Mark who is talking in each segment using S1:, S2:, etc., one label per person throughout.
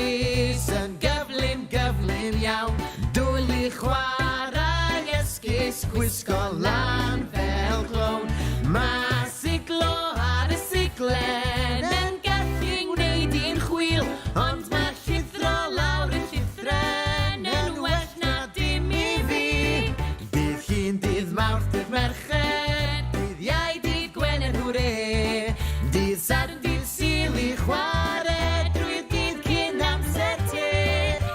S1: llys yn gyflym iawn. Dwyl i chwarae esgus gwisgo lan fel clown. Mae siglo ar y siglen yn gallu gwneud i'n chwil, ond mae llithro lawr y llithren yn well na dim i fi. Bydd hi'n dydd Mawrth, dydd Merched, dydd Iau, dydd Gwener, hwre. Dydd Sadwrn, dydd Sul i chwarae drwy'r dydd cyn amser te.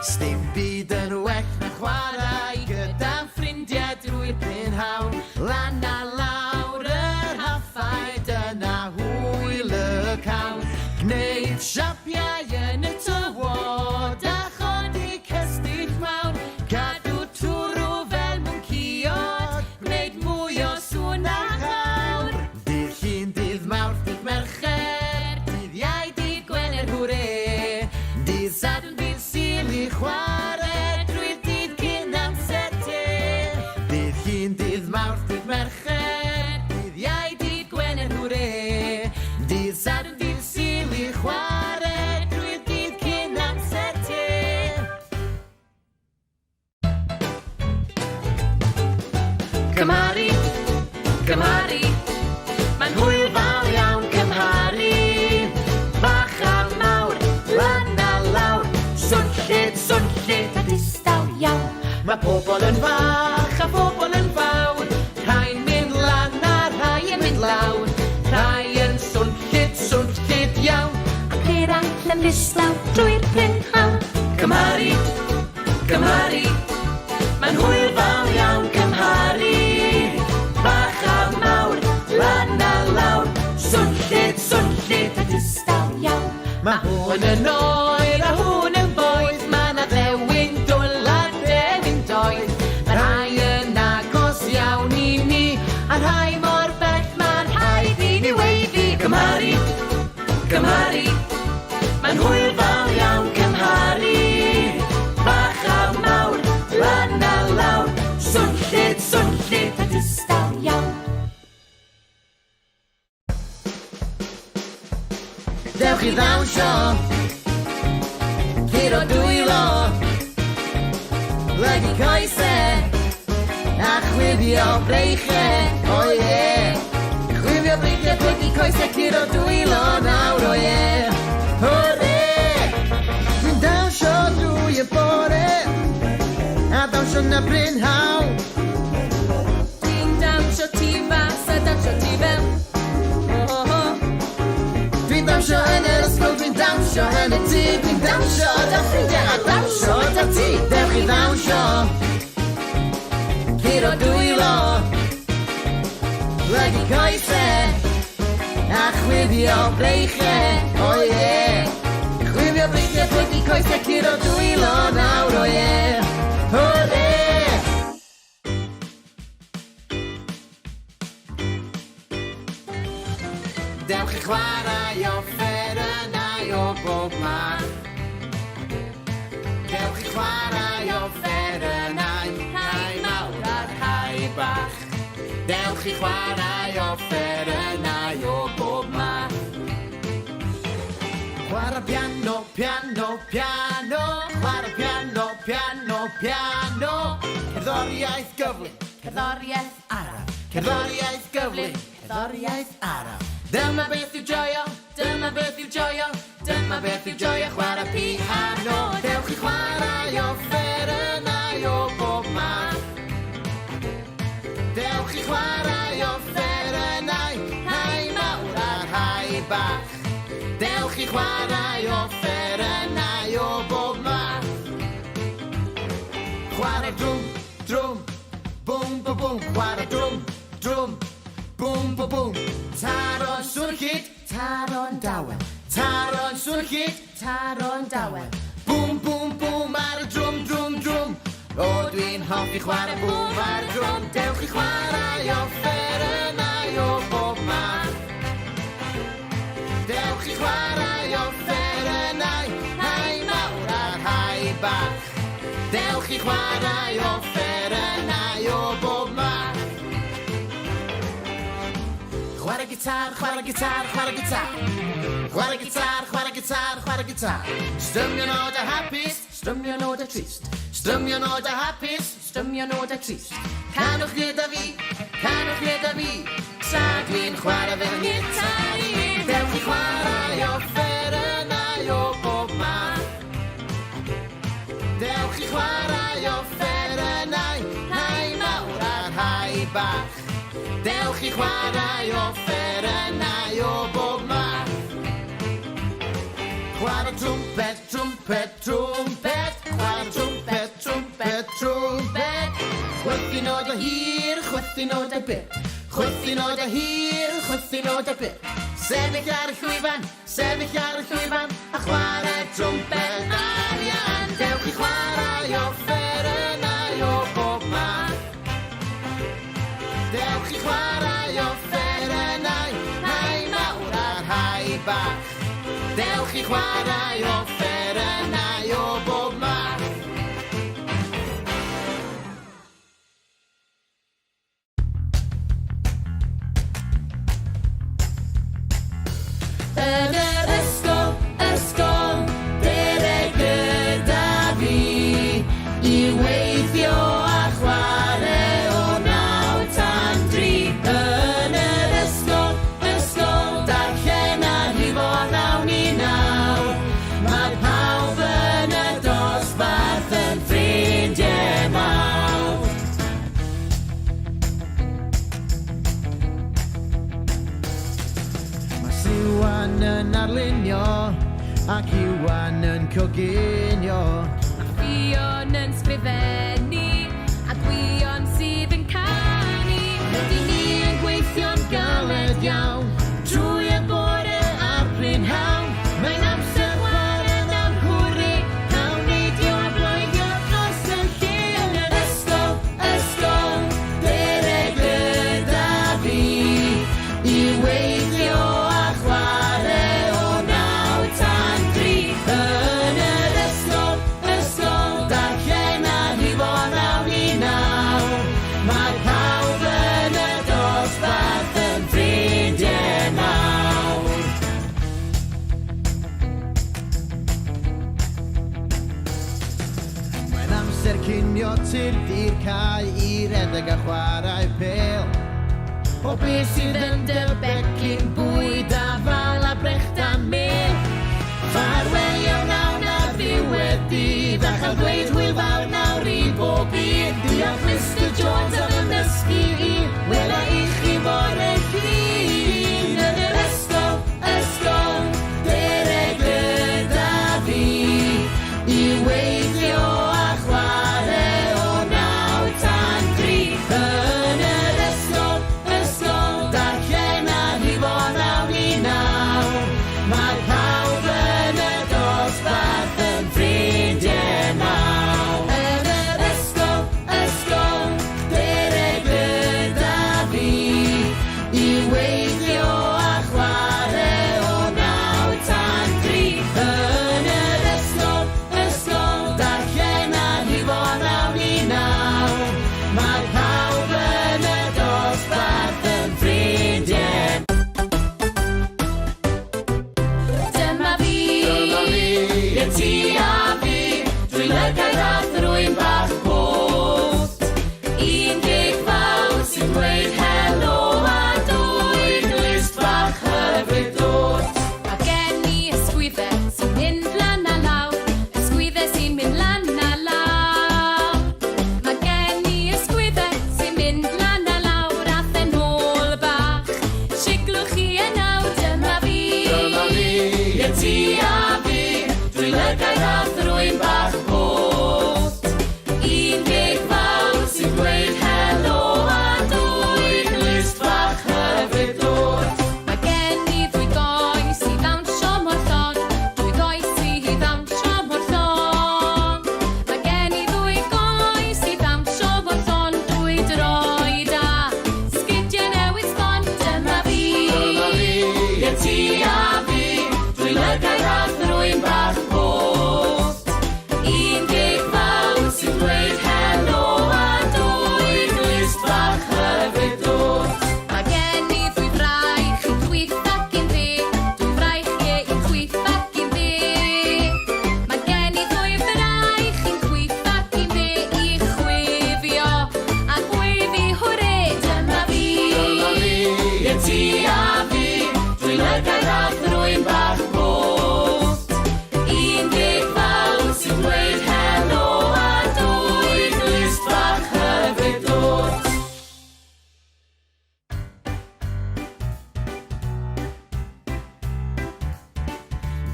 S1: Sdim byd yn well na chwarae gyda'n ffrindiau drwy'r prynhawn. Lan a lawr yr haffaid yna hwyl y cawn. Gwneud siapiau yn y tywod a chodi cestyll mawn. Cadw twrw fel mwnciod, gwneud mwy o sŵn a chawr. Dydd Llun, dydd Mawrth, dydd Merched, dydd Iau, dydd Gwener, hwre. Dydd Sadwrn, dydd Sul i chwarae drwy'r dydd cyn amser te. Dydd Llun, dydd Mawrth, dydd Merched, dydd Iau, dydd Gwener, hwre. Dydd Sadwrn, dydd Sul i chwarae drwy'r dydd cyn amser te. Cymharu, cymharu, mae'n hwyl fawr iawn cymharu. Bach a mawr, lan a lawr, swnllyd a distaw iawn. Mae pobl yn fach a pobl yn fawr, rhai'n mynd lan a rhai yn mynd lawr. Rhai yn swnllyd iawn, ac eraill yn distaw drwy'r prynhawn. Cymharu, cymharu, mae'n hwyl fawr iawn cymharu. Bach a mawr, lan a lawr, swnllyd a distaw iawn. Mae hwn yn oer a hwn yn boeth, mae na ddewin dwl a ddewin doedd. Mae rhai yn agos iawn i ni, a rhai mor bell mae'n rhaid i ni weiddi. Cymharu, cymharu, mae'n hwyl fawr iawn cymharu. Bach a mawr, lan a lawr, swnllyd a distaw iawn. Dewch i ddawnsio, curo dwylo, lygu coese, a chwifio breichau, o ie. Chwifio breichau, lygu coese, curo dwylo nawr, o ie. Hwre! Dwi'n dawnsio drwy y bore, a dawnsio na brynhawn. Dwi'n dawnsio tu fas a dawnsio tu fewn. Dwi'n dawnsio yn yr ysgol, dwi'n dawnsio yn y tŷ, dwi'n dawnsio da ffrindiau a dawnsio da ti. Dewch i ddawnsio, curo dwylo, lygu coese, a chwifio breichau, o ie. Chwifio breichau, lygu coese, curo dwylo nawr, o ie. Hwre! Dewch i chwarae offerynnau o bob math. Dewch i chwarae offerynnau, rhai mawr a rhai bach. Dewch i chwarae offerynnau o bob math. Chwarae piano, piano, piano. Chwarae piano, piano, piano. Cerddoriaeth gyflym, cerddoriaeth araf. Cerddoriaeth gyflym, cerddoriaeth araf. Dyma beth yw joio, dyma beth yw joio, dyma beth yw joio chwarae piano. Dewch i chwarae offerynnau o bob math. Dewch i chwarae offerynnau, rhai mawr a rhai bach. Dewch i chwarae offerynnau o bob math. Chwarae drwm, drwm, bwm, bwm, bwm. Chwarae drwm, drwm, bwm, bwm, bwm. Taro'n swnllyd, taro'n dawen. Taro'n swnllyd, taro'n dawen. Bwm, bwm, bwm ar y drwm, drwm, drwm. O, dwi'n hoffi chwarae bwm ar y drwm. Dewch i chwarae offerynnau o bob math. Dewch i chwarae offerynnau, rhai mawr a rhai bach. Dewch i chwarae offerynnau o bob math. Chwarae gitar, chwarae gitar, chwarae gitar. Chwarae gitar, chwarae gitar, chwarae gitar. Strymio nod a hapus, strymio nod a trist. Strymio nod a hapus, strymio nod a trist. Canwch gyda fi, tra dwi'n chwarae fel gitar i. Dewch i chwarae offerynnau o bob math. Dewch i chwarae offerynnau, rhai mawr a rhai bach. Dewch i chwarae offerynnau o bob math. Chwarae trwmpet, trwmpet, trwmpet. Chwarae trwmpet, trwmpet, trwmpet. Chwythu nod o hir, chwythu nod o bit. Chwythu nod o hir, chwythu nod o bit. Sefyll ar y llwyfan, a chwarae trwmpet arian. Dewch i chwarae offerynnau o bob math. Dewch i chwarae offerynnau, rhai mawr a rhai bach. Dewch i chwarae offerynnau o bob math. Yn yr ysgol, dere gyda fi i weithio a chwarae o 9 tan 3. Yn yr ysgol, darllen a rhifo 9 i 9. Mae pawb yn y dosbarth yn ffrindiau mawr. Mae Siwan yn arlunio ac Iwan yn coginio.
S2: Mae Fion yn sgrifennu a Gwion sydd yn canu.
S1: Rydyn ni yn gweithio'n galed iawn trwy y bore a'r prynhawn. Mae'n amser chwarae'n amhwri, hawn neidio a bloeddio dros y lle. Yn yr ysgol, dere gyda fi i weithio a chwarae o 9 tan 3. Yn yr ysgol, darllen a rhifo 9 i 9. Mae pawb yn y dosbarth yn ffrindiau mawr. Mae'n amser cinio tirdi'r cae i redeg a chwarae pêl. O beth sydd yn dy becyn bwyd a fal a brechd a mel. Ffarwelio nawn a ddiwedd dydd a chael dweud hwyl fawr nawr i bob un. Diolch Mr Jones am ymysgu i, wela i chi bore llun. Yn yr ysgol, dere gyda fi i weithio a chwarae o 9 tan 3. Yn yr ysgol, darllen a rhifo 9 i 9. Mae pawb yn y dosbarth yn ffrindiau mawr. Yn yr ysgol, dere gyda fi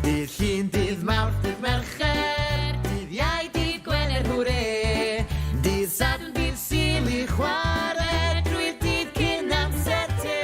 S1: Dydd Llun, dydd Mawrth, dydd Mercher, dydd Iau, dydd Gwener, hwre. Dydd Sadwrn, dydd Sul i chwarae, drwy'r dydd cyn amser te.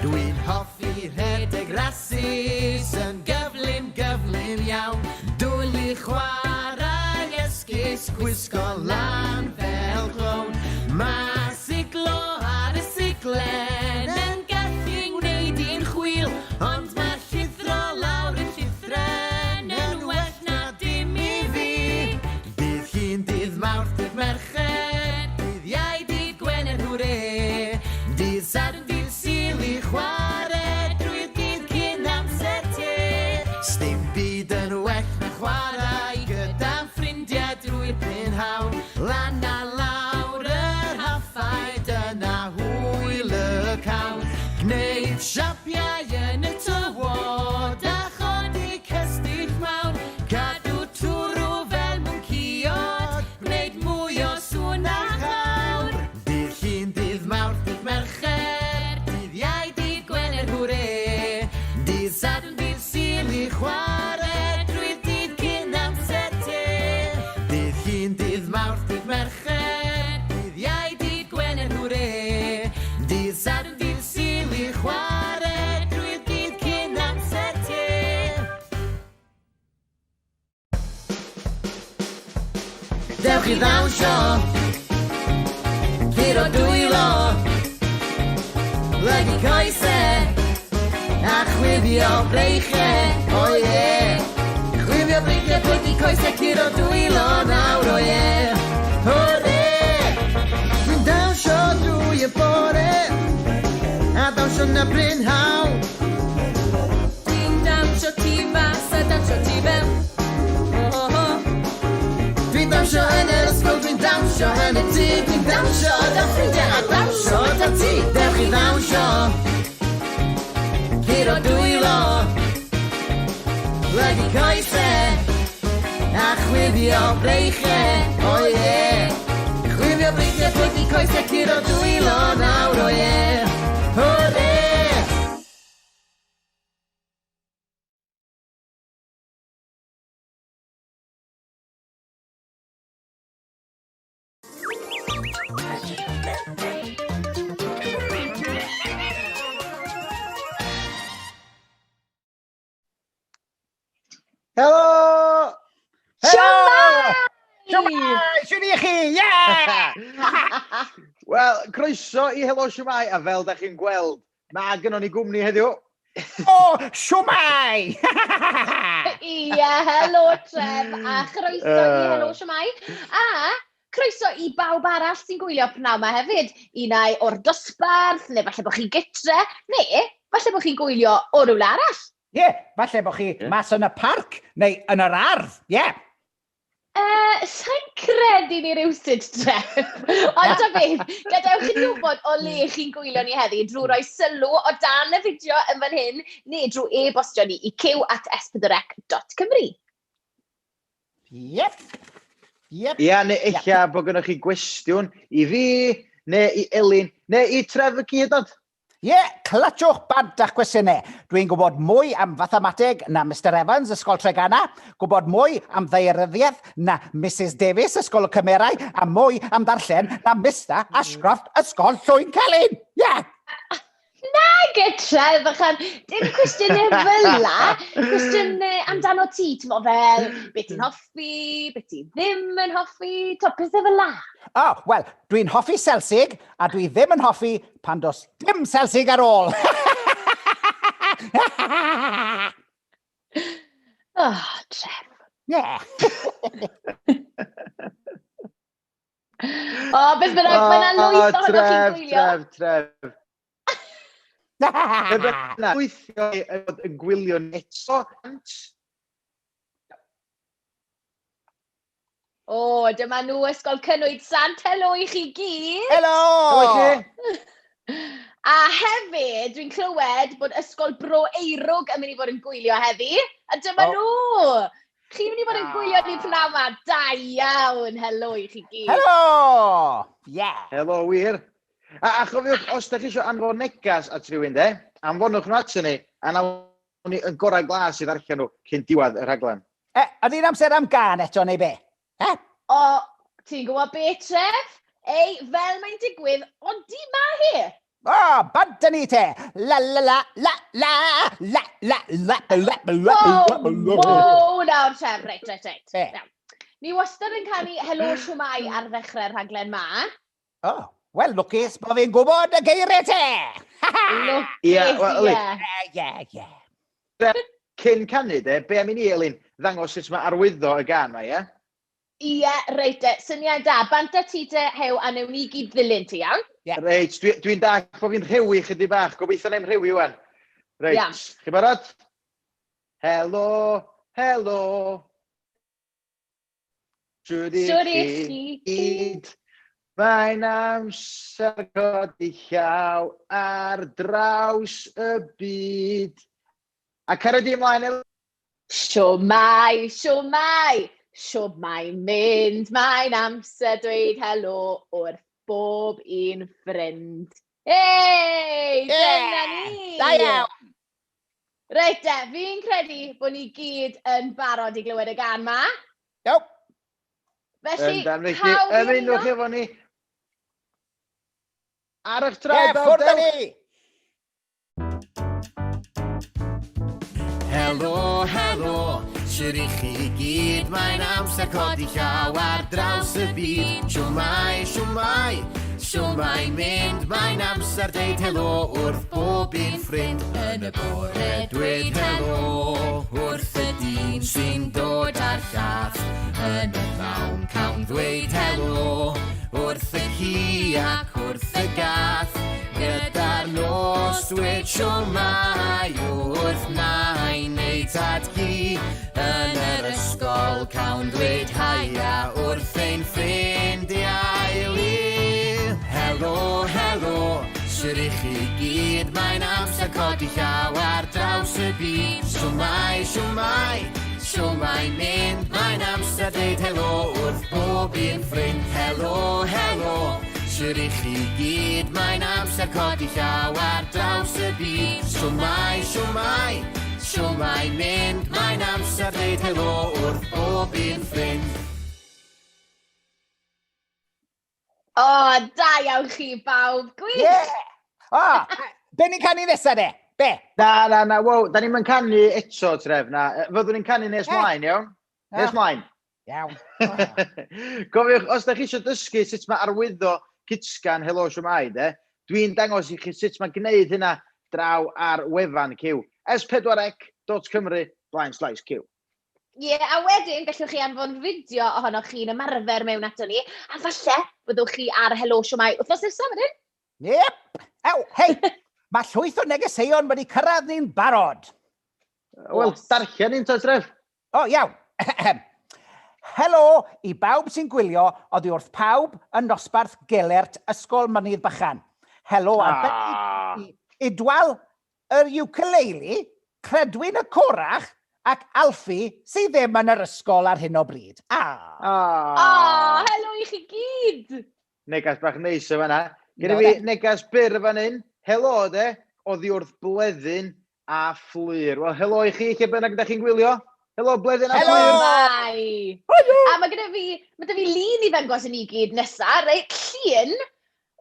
S1: Dwi'n hoffi rhedeg rasus, yn gyflym, gyflym iawn. Dwyl i chwarae esgus, gwisgo lan fel clown. Mae siglo ar y siglen yn gallu gwneud i'n chwil, ond mae llithro lawr y llithren yn well na dim i fi. Dydd Llun, dydd Mawrth, dydd Mercher, dydd Iau, dydd Gwener, hwre. Dydd Sadwrn, dydd Sul i chwarae, drwy'r dydd cyn amser te. Sdim byd yn well na chwarae gyda'n ffrindiau drwy'r prynhawn. Lan a lawr yr haffaid yna hwyl y cawn. Gwneud siapiau yn y tywod a chodi cestyll mawr. Cadw twrw fel mwnciod, gwneud mwy o sŵn a chawr. Dydd Llun, dydd Mawrth, dydd Mercher, dydd Iau, dydd Gwener, hwre. Dydd Sadwrn, dydd Sul i chwarae, drwy'r dydd cyn amser te. Dydd Llun, dydd Mawrth, dydd Mercher, dydd Iau, dydd Gwener, hwre. Dydd Sadwrn, dydd Sul i chwarae, drwy'r dydd cyn amser te. Dewch i ddawnsio, curo dwylo, lygu coesau, a chwifio breichau, o ie. Chwifio breichau, plygu coesau, curo dwylo nawr, o ie. Hwre! Dwi'n dawnsio drwy y bore, a dawnsio na brynhawn.
S2: Dwi'n dawnsio tu fas a dawnsio tu fewn. Oh, oh, oh.
S1: Dwi'n dawnsio yn yr ysgol, dwi'n dawnsio yn y tŷ, dwi'n dawnsio da ffrindiau a dawnsio da ti. Dewch i ddawnsio, curo dwylo, lygu coesau, a chwifio breichau, o ie. Chwifio breichau, plygu coesau, curo dwylo nawr, o ie. Hwre!
S3: Helo!
S2: Shwmae!
S3: Shwmae! Shwmae i chi! Yeah! Wel, croeso i Helo Shwmae, a fel da chi'n gweld, mae gynnon ni gwmni heddiw. O, Shwmae!
S4: Ie, helo Tref, a chroeso i Helo Shwmae. A croeso i bawb arall sy'n gwylio pnawn yma hefyd. Unai o'r dosbarth, neu falle bod chi gytre, neu falle bod chi'n gwylio o rywle arall.
S3: Ie, falle bod chi mas yn y parc, neu yn yr ardd, ie.
S4: Sa'n credu ni rywsyd Tref. Ond ta beth, gadewch chi wybod o le chi'n gwylio ni heddi drwy roi sylw o dan y fideo yn fan hyn, neu drwy e-bostio ni i q@s4c.cymru.
S3: Iep. Ia, neu eich bod gennych chi gwestiwn i fi, neu i Elin, neu i Tref y Cyd, ond? Ie, clytiwch bant a'ch cwestiynau. Dwi'n gwybod mwy am fathemateg na Mr Evans, Ysgol Treganna, gwybod mwy am ddaearyddiaeth na Mrs Davies, Ysgol y Cymerau, a mwy am darllen na Mr Ashcroft, Ysgol Llwyn Celyn. Ie!
S4: Na gytre, fychan, dim cwestiynau fyla, cwestiynau amdano ti, ti'n mo fel, beth ti'n hoffi, beth ti ddim yn hoffi, pethau fyla.
S3: O, wel, dwi'n hoffi Celsig, a dwi ddim yn hoffi pan dos dim Celsig ar ôl.
S4: Tref.
S3: Ie.
S4: Beth bynnag, mae'na lwyth ohonoch chi'n gwylio.
S3: Tref. Gweithio yn gwylio neto.
S4: Dyma nhw Ysgol Cynwyd Sant. Helo i chi gyd.
S3: Helo!
S4: A hefyd, dwi'n clywed bod Ysgol Bro Eirwg yn mynd i fod yn gwylio heddi. A dyma nhw. Chi'n mynd i fod yn gwylio ni pnawn yma. Da iawn. Helo i chi gyd.
S3: Helo! Helo, wir. A chofiwch, os da chi eisiau anfon negas at rhywun, anfonwch nhw at ni, a Yn gorau glas i ddarllen nhw cyn diwedd y rhaglen.
S5: Oedd un amser am gan eto neu be?
S4: O, ti'n gwybod be, Tref? Ei, fel mae'n digwydd, ond di ma hi.
S5: O, bant ni te! La la la la la la la la la
S4: Wow, nawr, Tref, reit.
S5: Be?
S4: Iawn. Ni wastad yn canu Helo Shwmae ar ddechrau'r rhaglen ma.
S5: O, wel, lwcus bod fi'n gwybod y geiriau te!
S4: Lwcus,
S5: Ie.
S3: Cyn canu de, be am i ni, Elin, ddangos sut mae arwyddo y gan ma, ie?
S4: Ie, reit, syniad da. Banta ti te hew a newn ni gyd ddilyn ti, iawn?
S3: Reit, dwi'n dach bod fi'n rhewi chydig bach, gobeithio neu'n rhewi wan. Reit,
S4: Iawn.
S3: chi barod? Helo, helo. Siwr i chi gyd. Mae'n amser codi llaw ar draws y byd. A cario di ymlaen, Elin?
S4: Shwmae, Shwmae mynd, mae'n amser dweud helo wrth bob un ffrind. Hei, dyna ni!
S5: Da iawn!
S4: Reit fi'n credu bod ni gyd yn barod i glywed y gan ma.
S5: Iawn.
S4: Felly,
S3: pawb ymunwch efo ni. Ar eich traed
S5: Ffwrdd â ni!
S1: Helo, helo, siwr i chi gyd, mae'n amser codi llaw ar draws y byd. Shwmae, mynd, mae'n amser deud helo wrth bob un ffrind. Yn y bore dweud helo wrth y dyn sy'n dod ar llath. Yn y llawn cawn ddweud helo wrth y ci ac wrth y gath. Gyda'r nos dweud Shwmae wrth nain neu tad gi. Yn yr ysgol cawn dweud haia wrth ein ffrindiau lir. Helo, helo, siwr i chi gyd, mae'n amser codi llaw ar draws y byd. Shwmae mynd, mae'n amser deud helo wrth bob un ffrind. Helo, helo, siwr i chi gyd, mae'n amser codi llaw ar draws y byd. Shwmae mynd, mae'n amser deud helo wrth bob un ffrind.
S4: O, da iawn chi bawb, gwych!
S5: Ie! O, be ni'n canu nesa de? Be?
S3: Na, wow, da ni'n canu eto, Tref, na. Fyddwn ni'n canu nes mlaen, iawn? Nes mlaen.
S5: Iawn.
S3: Gofiwch, os da chi eisiau dysgu sut mae arwyddo Cytsgan Helo Shwmae, de, dwi'n dangos i chi sut mae gwneud hynna draw ar wefan Cyw. s4c.cymru/Cyw.
S4: Ie, a wedyn gallwch chi anfon fideo ohonoch chi'n ymarfer mewn ato ni, a falle byddwch chi ar Helo Shwmae wythnos nesaf wedyn.
S5: Yep. Ew, hei, mae llwyth o negeseuon wedi cyrraedd ni'n barod.
S3: Wel, darllen ni'n to, Tref.
S5: O, iawn. Helo i bawb sy'n gwylio oddi wrth pawb yn nosbarth gelert Ysgol Mynydd Bychan. Helo arbennig i Idwal yr ukulele, Credwyn y Corach ac Alfie sydd ddim yn yr ysgol ar hyn o bryd.
S4: Helo i chi gyd!
S3: Negas bach neis o fanna. Gyda fi negas byr fan hyn. Helo, de, oddi wrth Bleddyn a Fflyr. Wel, helo i chi, lle bynnag da chi'n gwylio. Helo, Bleddyn a Fflyr.
S4: Helo! A mae gyda fi lun i ddangos i ni gyd nesa, reit, llun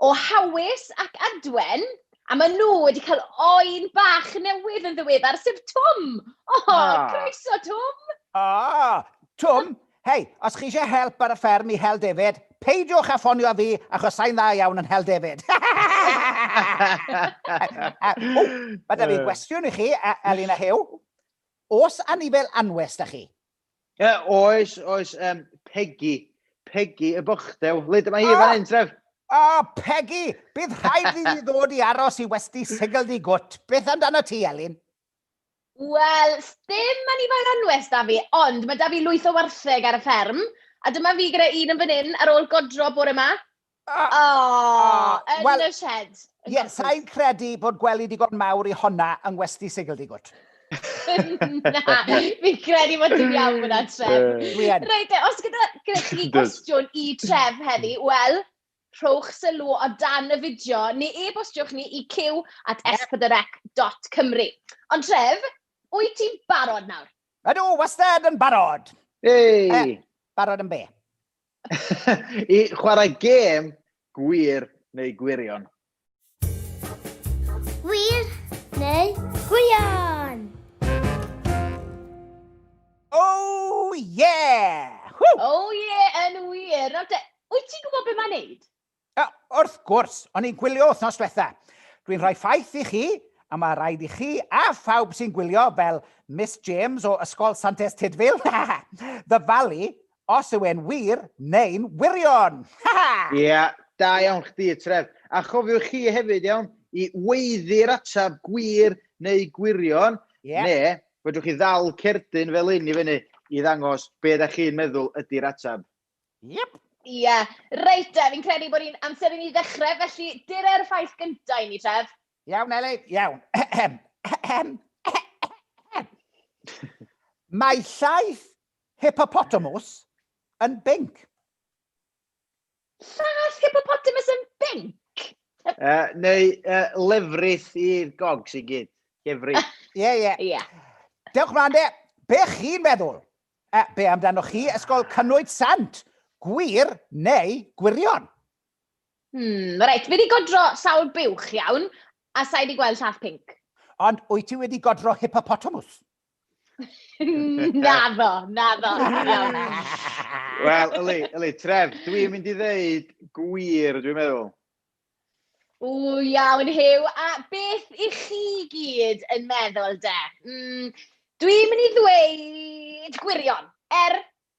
S4: o Hawys ac Adwen, a maen nhw wedi cael oen bach newydd yn ddiweddar, sef Twm. Croeso, Twm.
S5: Twm, hei, os chi eisiau help ar y fferm i Hel David, peidiwch a ffonio fi achos sa'n dda iawn yn Hel David. Mae da fi gwestiwn i chi, Elin a Hew. Os anifel anwes da chi?
S3: Oes, Peggy y Bochdew. Lyd yma hi fan hyn, Tref.
S5: Peggy, bydd rhaid i ddod i aros i westi sigl di gwt. Beth amdano ti, Elin?
S4: Wel, dim anifel anwes da fi, ond mae da fi lwyth o wartheg ar y fferm, a dyma fi gyda un yn fan hyn ar ôl godro bore yma. Yn y shed.
S5: Ie, sa'n credu bod gwely digon mawr i honna yn westi sigl di gwt.
S4: Na, fi'n credu bod ti'n iawn fyna, Tref. Reit, os gyda chi gwestiwn i Tref heddi, wel, rhowch sylw o dan y fideo, neu e-bostiwch ni i cyw@s4c.cymru. Ond Tref, wyt ti'n barod nawr?
S5: Ydw, wastad yn barod.
S3: Ei!
S5: Barod yn be?
S3: I chwarae gêm gwir neu gwirion.
S6: Wir neu gwirion?
S5: Oh, yeah! Whew!
S4: O ie, yn wir. Nawr te, wyt ti'n gwybod beth mae'n neud?
S5: Wrth gwrs, o'n i'n gwylio wythnos diwetha. Dwi'n rhoi ffaith i chi, a mae rhaid i chi a phawb sy'n gwylio fel Miss James o Ysgol Santes Tydfil, ddyfalu os yw e'n wir neu'n wirion.
S3: Ie, da iawn chdi, Tref. A chofiwch chi hefyd iawn, i weiddi'r atab gwir neu gwirion, neu fedrwch chi ddal cerdyn fel un i fyny i ddangos be da chi'n meddwl ydy'r atab.
S5: Yep.
S4: Ie, reit te, fi'n credu bod ni'n amser i ni ddechrau, felly dire'r ffaith gyntaf i ni, Tref.
S5: Iawn, Eli, iawn. Mae llaeth hippopotamus yn binc.
S4: Llaeth hippopotamus yn binc?
S3: Neu lefrith i'r gogs i gyd. Gefri.
S4: Ie.
S5: Dewch mlaen de, be chi'n meddwl? Be amdanoch chi ysgol Cynwyd Sant? Gwir neu gwirion?
S4: Reit, fi wedi godro sawl buwch iawn, a sa i wedi gweld llaeth pinc.
S5: Ond wyt ti wedi godro hippopotamus?
S4: Naddo. Iawn.
S3: Wel, Eli, Tref, dwi'n mynd i ddeud gwir, dwi'n meddwl.
S4: O, iawn, Hyw. A beth i chi gyd yn meddwl, de? Dwi'n mynd i ddweud gwirion,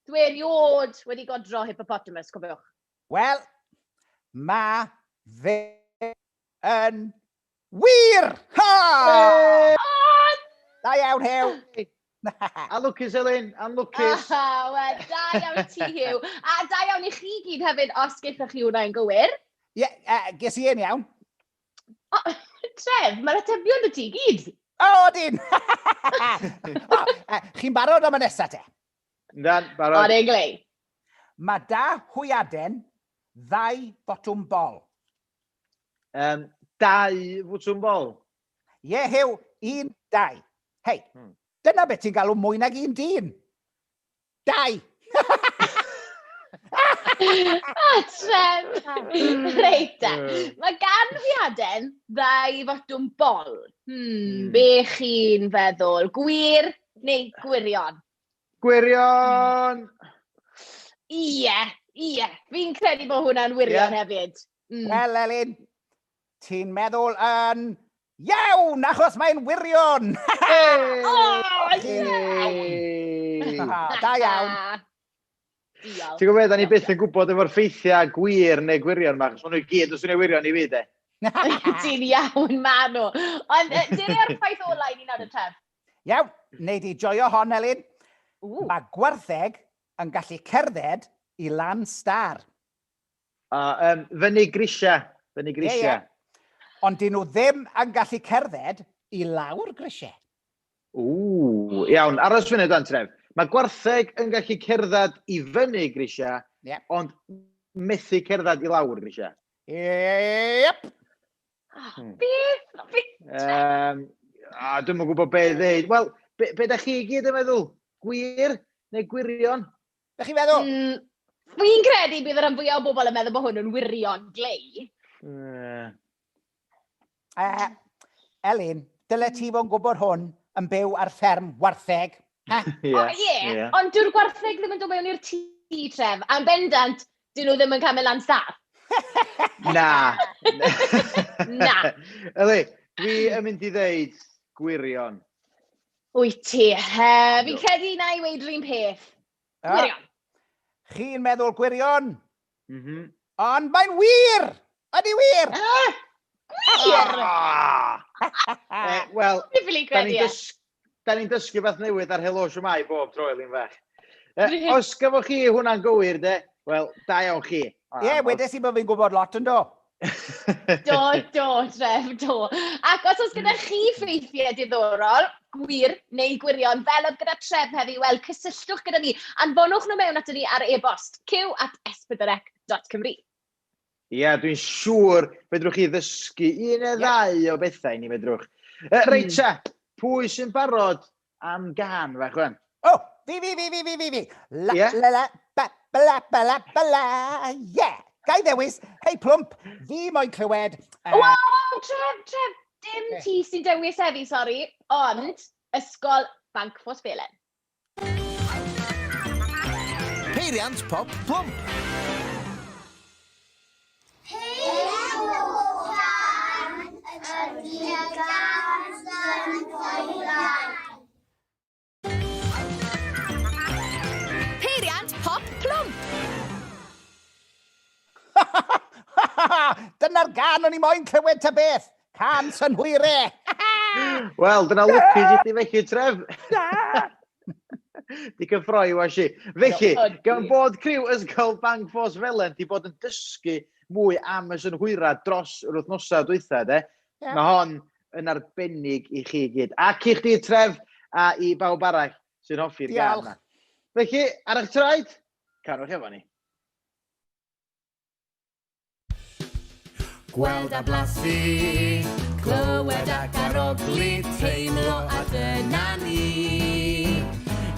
S4: dwi eriod wedi godro hippopotamus, cofiwch.
S5: Wel, mae fe yn wir! Ha! Da iawn, Hyw.
S3: Anlwcus, Elin, anlwcus.
S4: Wel, da iawn ti, Hyw. A da iawn i chi gyd hefyd, os gaethwch chi hwnna'n gywir.
S5: Ie, ges i un iawn.
S4: Tref, mae'r atebion y ti gyd.
S5: O, dyn! Chi'n barod am y nesaf te?
S3: Yndan, barod.
S4: O'r englei.
S5: Mae da hwyaden ddau botwm bol.
S3: Dau fwtwm bol.
S5: Ie, Hyw, 1, 2. Hei, dyna beth ti'n galw mwy nag 1 dyn. 2.
S4: Tref. Reit da. Mae gan fiaden ddau fotwm bol. Be chi'n feddwl? Gwir neu gwirion?
S3: Gwirion!
S4: Ie. Fi'n credu bod hwnna'n wirion hefyd.
S5: Wel, Elin, ti'n meddwl yn iawn, achos mae'n wirion. Da iawn.
S3: Ti'n gwybod, da ni byth yn gwybod efo'r ffeithiau gwir neu gwirion ma, achos nhw gyd os wneud wirion i fi, de.
S4: Ti'n iawn, ma nhw. Ond dyna'r ffaith olau ni nawr y Tref.
S5: Iawn, wneud i joio hon, Elin. Mae gwartheg yn gallu cerdded i lan star.
S3: Fyny grisia.
S5: Ie. Ond dyn nhw ddim yn gallu cerdded i lawr grisiau.
S3: Iawn, aros fyny dan, Tref. Mae gwartheg yn gallu cerdded i fyny grisia, ond methu cerdded i lawr grisia.
S5: Iep.
S4: Beth?
S3: Dwi'n yn gwybod be ddeud. Wel, be da chi gyd yn meddwl? Gwir neu gwirion?
S5: Be chi'n meddwl?
S4: Fi'n credu bydd yr rhan fwyaf o bobl yn meddwl bod hwn yn wirion glei.
S5: Elin, dyle ti fo'n gwybod hwn yn byw ar fferm wartheg?
S4: Ie, ond dyw'r gwartheg ddim yn dod mewn i'r tŷ, Tref. A'n bendant, dyn nhw ddim yn cael lan star.
S3: Na.
S4: Na.
S3: Eli, dwi yn mynd i ddeud gwirion.
S4: Wyt ti, fi'n credu na i weid rhywun peth. Gwirion.
S5: Chi'n meddwl gwirion? Ond mae'n wir! Ydy wir!
S4: Gwir!
S3: Wel,
S4: da
S3: ni'n dysgu beth newydd ar Helo Shwmae bob tro, Elin fach. Os gyfoch chi hwnna'n gywir, de, wel, da iawn chi.
S5: Ie, wedes i bod fi'n gwybod lot yn do.
S4: Do, Tref, do. Ac os gyda chi ffeithiau diddorol, gwir neu gwirion, fel oedd gyda Tref heddi, wel, cysylltwch gyda ni, anfonwch nhw mewn ato ni ar e-bost, q@s4c.cymru.
S3: Ie, dwi'n siŵr fedrwch chi ddysgu un neu ddau o bethau ni fedrwch. Reit ta, pwy sy'n barod am gan fach wan.
S5: O, fi. La,
S3: Ie?
S5: la, la, bala, ie. Gai ddewis, hei plwmp, fi moyn clywed...
S4: Wow, Tref, dim ti sy'n dewis heddi, sori, ond ysgol Banc Ffos Belen.
S1: Peiriant pop plwmp.
S2: Peiriant pop plwmp.
S5: Dyna'r gan o'n i moyn clywed ta beth. Can synhwyrau.
S3: Wel, dyna lwcus i ti felly, Tref. Di cyffroi wa si. Felly, gan bod criw ysgol Banc Ffos Felen di bod yn dysgu mwy am y synhwyra dros yr wythnosau dwytha, de. Mae hon yn arbennig i chi gyd. Ac i chdi, Tref, a i bawb arall sy'n hoffi'r gan yma. Felly, ar eich traed, canwch efo ni.
S1: Gweld a blasu, clywed ac aroglu, teimlo a dyna ni.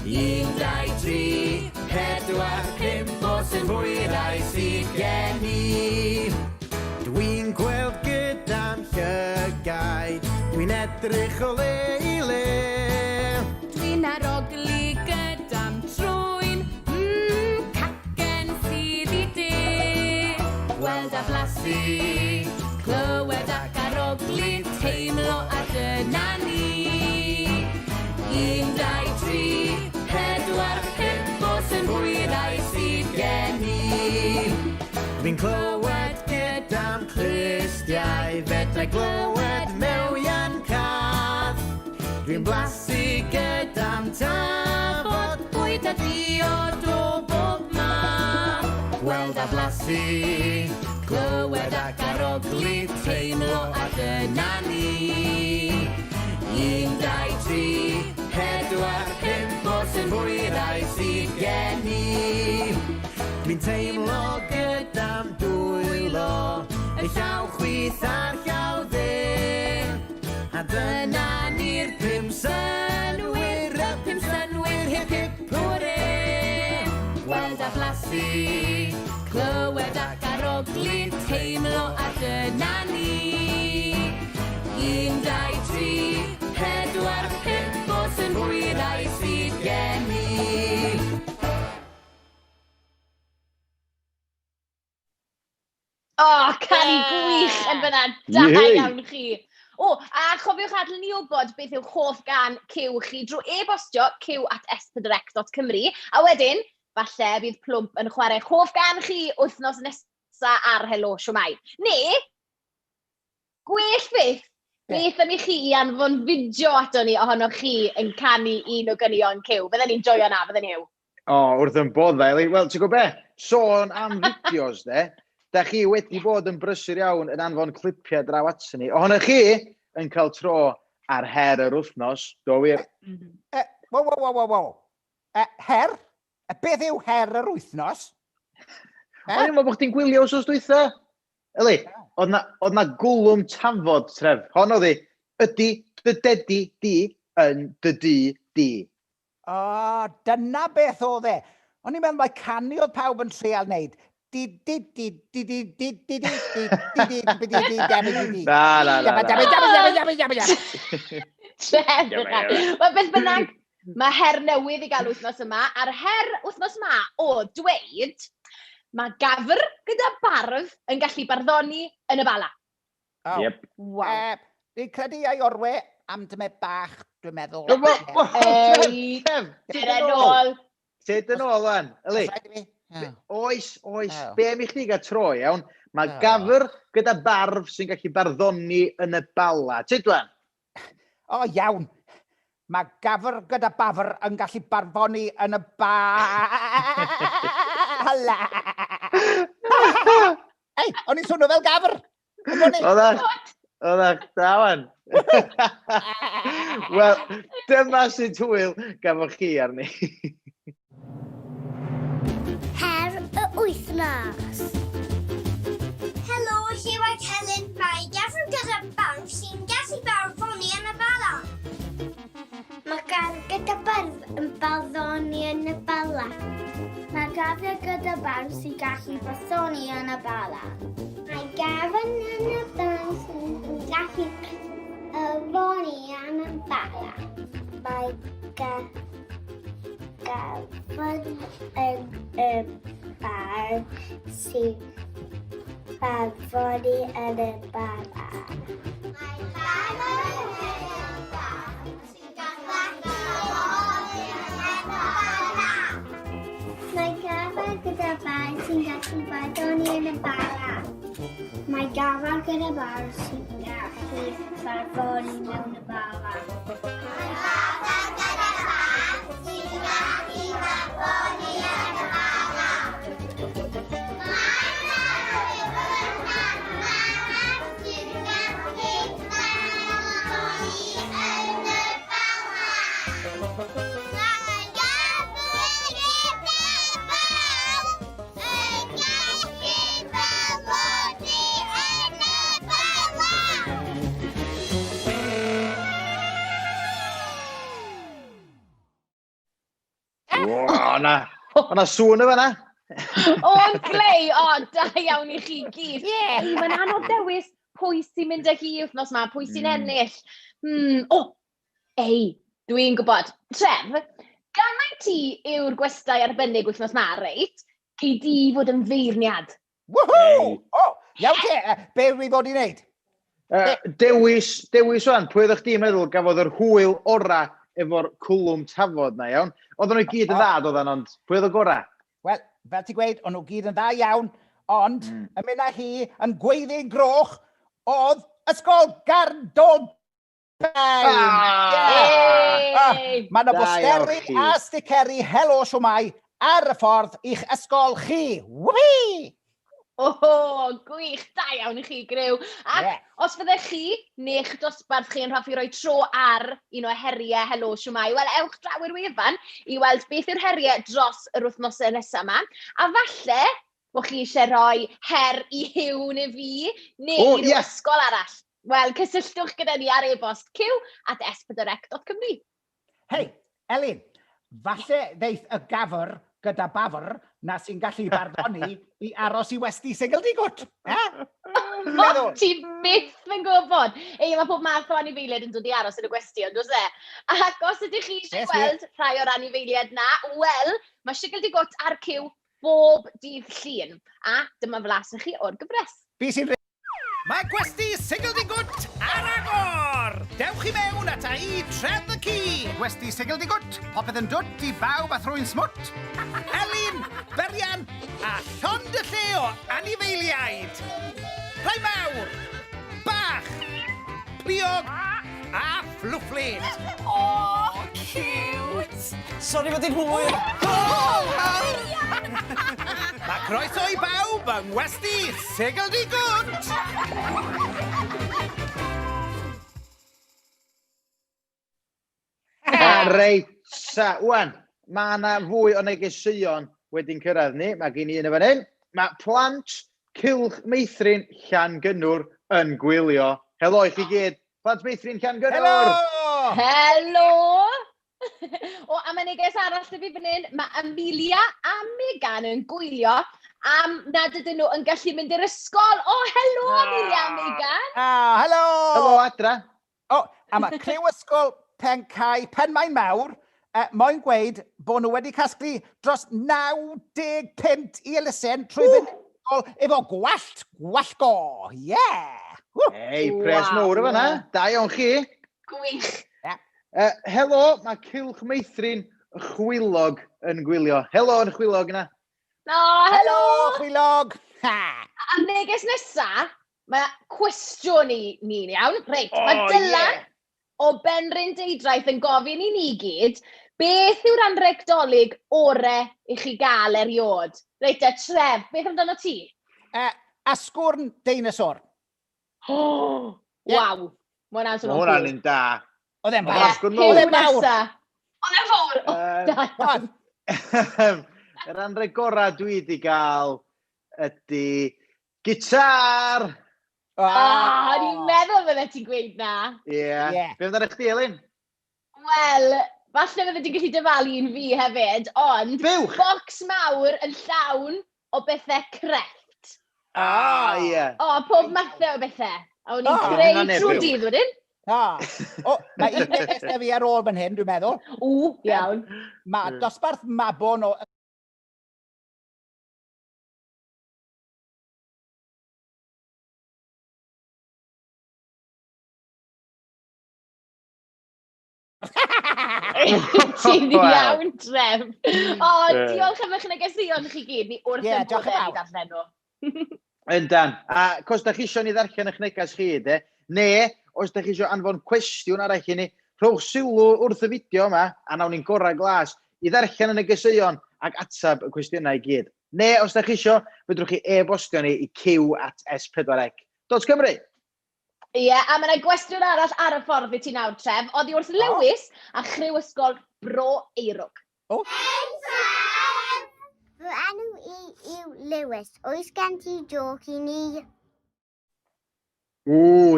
S1: 1, 2, 3, 4, 5 o synhwyrau sydd gen i. Dwi'n gweld gyda'n llygaid, dwi'n edrych o le i le.
S2: Dwi'n aroglu gyda'n trwyn, cacen sydd i de.
S1: Gweld a blasu, clywed ac aroglu, teimlo a dyna ni. 1, 2, 3, 4, 5 o synhwyrau sydd gen i. Dwi'n clywed gyda'n clustiau, fedrai glywed mewian cath. Dwi'n blasu gyda'n tafod, bwyd a diod o bob math. Gweld a blasu, clywed ac aroglu, teimlo a dyna ni. 1, 2, 3, 4, 5 o synhwyrau sydd gen i. Dwi'n teimlo gyda'n dwylo, y llaw chwith a'r llaw dde. A dyna ni'r 5 synwyr, y 5 synwyr hip hip hwre. Gweld a blasu, clywed ac aroglu, teimlo a dyna ni. 1, 2, 3, 4, 5 o synhwyrau sydd gen i.
S4: O, canu gwych yn fyna, da iawn chi. O, a chofiwch adl ni wybod beth yw hoff gan cyw chi drwy e-bostio cyw@s4c.cymru, a wedyn, falle bydd plwmp yn chwarae hoff gan chi wythnos nesa ar Helo Shwmae. Neu, gwell beth am i chi i anfon fideo ato ni ohonoch chi yn canu un o gynion cyw. Fydden ni'n joio na, fydden ni yw.
S3: O, wrth yn bod dda, Eli. Wel, ti'n gwybod be? Sôn am fideos, de. Da chi wedi bod yn brysur iawn yn anfon clipiau draw atyn ni. Ohonoch chi yn cael tro ar her yr wythnos, do wir?
S5: Wow. Her? Beth yw her yr wythnos?
S3: O'n i'n meddwl bod chdi'n gwylio os dwytha? Eli, oedd na gwlwm tafod, Tref. Hon oedd ydy dy dedi di yn dy di.
S5: O, dyna beth oedd e. O'n i'n meddwl mae canu oedd pawb yn treol wneud. Na.
S4: Wel, beth bynnag, mae her newydd i gael wythnos yma. A'r her wythnos yma o dweud, mae gafr gyda barf yn gallu barddoni yn y bala.
S3: Yep.
S4: Wow.
S5: Dwi'n credu ai orwe am dyma bach, dwi'n meddwl.
S3: Tyd yn ôl, wan. Eli, oes, be am i chdi gael tro, iawn? Mae gafr gyda barf sy'n gallu barddoni yn y bala. Tyd, wan?
S5: O, iawn. Mae gafr gyda bafr yn gallu barddoni yn y bala. Ei, o'n i'n swnio fel gafr.
S3: Oeddach, da wan. Wel, dyma sy'n twyl gafoch chi arni.
S6: Her y wythnos. Helo, Hugh ac Helen. Mae gafr gyda barf sy'n gallu barddoni yn y bala. Mae gar gyda gafr gyda barn sy'n gallu bysoni yn y bala. Mae gafr yn y barn sy'n gallu foni yn y bala. Mae gafr yn y barn sy'n foni yn y bala. Mae gafr yn y barn sy'n gallu foni yn y bala. Mae gafr gyda barn sy'n gallu barddoni yn y bala. Mae gafr gyda barn sy'n gallu barddoni mewn y bala. Mae gafr gyda barn sy'n gallu barddoni yn y bala. Mae gafr gyda barn sy'n gallu barddoni yn y bala.
S3: O'na sŵn efo na.
S4: O'n glei, da iawn I chi gyd. Mae'n anodd dewis pwy sy'n mynd â hi wythnos yma, pwy sy'n ennill. Dwi'n gwybod. Tref, gan mai ti yw'r gwestai arbennig wythnos yma, reit? Gei di fod yn feirniad.
S5: Woohoo! Iawn te, be wi fod I wneud?
S3: Dewis wan, pwy ydych chi'n meddwl gafodd yr hwyl ora efo'r cwlwm tafod na iawn? Oedden nhw gyd yn ddad oedden, ond pwy oedd y gorau?
S5: Wel, fel ti'n gweud, o'n nhw gyd yn dda iawn, ond y mynd â hi yn gweiddi'n groch oedd ysgol Gardol Mae yna bosteri a sticeri Helo Shwmae ar y ffordd i'ch ysgol chi. Whee!
S4: Gwych, da iawn I chi, Gryw. Ac os fyddech chi neu'ch dosbarth chi yn hoffi roi tro ar un o heriau Helo Shwmae, wel, ewch draw i'r wefan I weld beth yw'r heriau dros yr wythnosau nesaf yma. A falle, bod chi eisiau rhoi her I Hyw neu fi, neu i'r ysgol arall. Wel, cysylltwch gyda ni ar e-bost q@s4c.cymru.
S5: Hei, Elin, falle ddeith y gafr gyda bafr na sy'n gallu barddoni I aros I westi Sigildigwt.
S4: Ti byth yn gwybod. Mae pob math o anifeiliaid yn dod I aros yn y gwesti, ond oes e? Ac os ydych chi eisiau gweld rhai o'r anifeiliaid na, wel, mae Sigildigwt ar cyw bob dydd Llun. A dyma flas I chi o'r gyfres.
S5: Fi sy'n Mae gwesti Sigildigwt ar agor! Dewch I mewn ata I Tref y Ci! Gwesti Sigildigwt, popeth yn dwt I bawb a thrwy'n smwt. Elin, Berian a llond y lle o anifeiliaid. Rhai mawr, bach, pliog a fflwfflyd.
S1: Cute! Sori fod i'n hwyr!
S5: Mae croeso I bawb yng ngwesti Sigildigwt!
S3: Reit, wan, mae yna fwy o negeseuon wedi'n cyrraedd ni. Mae gen I un o fan hyn. Mae plant cylch meithrin Llangynnwr yn gwylio. Helo I chi gyd. Plant meithrin Llangynnwr!
S4: Helo! A mae neges arall dy fi fan hyn. Mae Amelia a Megan yn gwylio am nad ydyn nhw yn gallu mynd i'r ysgol. Helo Amelia a Megan!
S5: Helo!
S3: Helo adra.
S5: A mae criw ysgol Pencau Penmaen Mawr moyn gweud bod nhw wedi casglu dros 90 pint I elusen trwy fynd ysgol efo gwallgo.
S3: Hei, pres mowr efo na. Da iawn chi.
S4: Gwych.
S3: Helo, mae cylch meithrin chwilog yn gwylio. Helo yn chwilog yna.
S4: Helo!
S5: Chwilog!
S4: A neges nesa, mae cwestiwn ni'n iawn. Reit, mae Dylan o Benryn Deidraeth yn gofyn I ni gyd, beth yw'r anrhegdolig orau I chi gael eriod? Reit, Tref, beth amdano ti?
S5: Asgwrn deinosor.
S4: Waw, mae hwnna'n swnio'n
S3: Hwna'n un da.
S5: Oedd e'n fawr.
S3: Asgwrn
S4: Oedd
S3: mowr.
S4: e'n fawr.
S3: Yr anrheg gorau dwi wedi gael ydy gitar.
S4: Ni'n meddwl fydde ti'n gweud na.
S3: Be amdano chdi, Elin?
S4: Wel, Falle fydde ti'n gallu dyfalu'n fi hefyd, ond
S3: Bywch!
S4: bocs mawr yn llawn o bethau crefft.
S3: Ie.
S4: O, pob mathau o bethau. A o'n i'n
S3: O,
S4: creu
S3: hynna'n
S4: trwy
S3: ebyw.
S4: dydd wedyn.
S5: O, mae un peth fi ar ôl fan hyn, dwi'n meddwl.
S4: Iawn.
S5: Mae dosbarth mabon o...
S4: Ti'n iawn, Tref. O, diolch am eich negesion chi gyd. Ni wrth
S5: Ie,
S4: yn
S5: diolch yn
S4: bodau i
S5: fawr.
S4: ddarllen nhw.
S3: Yndan. A cos da chi eisiau ni ddarllen eich negas chi, de? Ne, os da chi eisiau anfon cwestiwn arall i ni, rhowch sylw wrth y fideo yma, a nawn ni'n gorau glas i ddarllen y negeseuon ac atab y cwestiynau i gyd. Ne, os da chi eisiau, fydrwch chi e-bostio ni i q@s4c. Dots Cymru?
S4: Ie, a mae yna gwestiwn arall ar y ffordd i ti nawr, Tref. Oddi wrth Lewis a chryw ysgol Bro Eirog.
S6: Fy enw i yw Lewis. Oes gen ti joc i ni?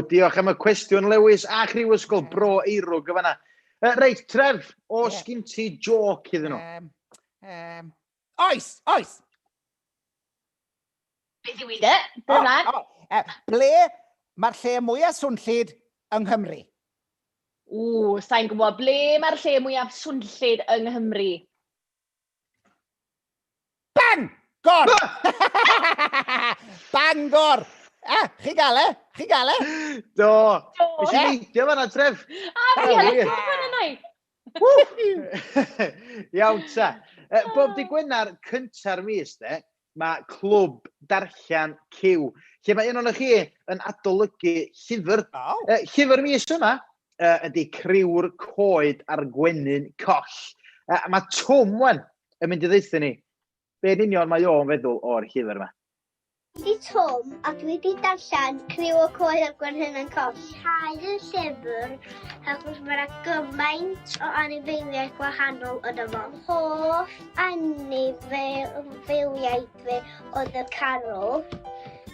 S3: Diolch am y cwestiwn, Lewis, a chryw ysgol Bro Eirog y fanna. Reit, Tref, os gyn ti joc iddyn nhw?
S5: Oes.
S4: Beth yw i de? Dyna.
S5: Ble mae'r lle mwyaf swnllyd yng Nghymru?
S4: Sa'n gwybod ble mae'r lle mwyaf swnllyd yng Nghymru.
S5: Bangor! Bangor! Chi gael e?
S3: Do. Beth sy'n neidio fanna, Tref?
S4: Fi yn y gofyn yna.
S3: Iawn ta. Bob di Gwenar cynta'r mis, de, mae clwb darllian cyw. Lle mae un o'n chi yn adolygu llyfr. Llyfr mis yma ydy Criw'r Coed a'r Gwenyn Coll. Mae Twm wan yn mynd i ddeithio ni. Be'n union mae o'n feddwl o'r llyfr yma?
S6: Di Twm, a dwi wedi darllen Criw y Coed a'r Gwenyn yn Coll. Hau y llyfr, achos mae'na gymaint o anifeiliaid gwahanol yn yma. Hoff anifeiliaid fi oedd y carw,